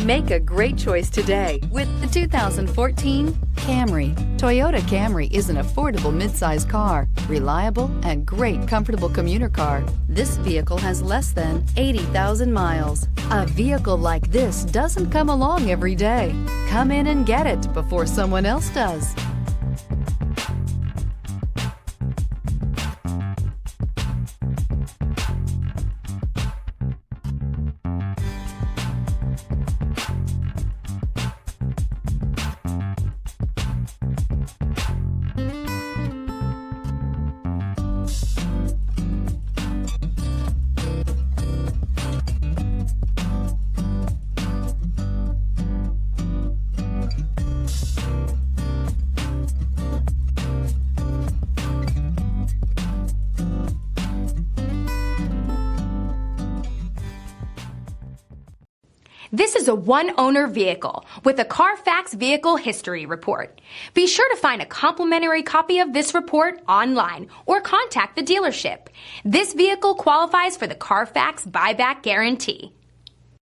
Make a great choice today with the 2014 Camry. Toyota Camry is an affordable midsize car, reliable and great comfortable commuter car. This vehicle has less than 80,000 miles. A vehicle like this doesn't come along every day. Come in and get it before someone else does. This is a one-owner vehicle with a Carfax Vehicle History Report. Be sure to find a complimentary copy of this report online or contact the dealership. This vehicle qualifies for the Carfax Buyback Guarantee.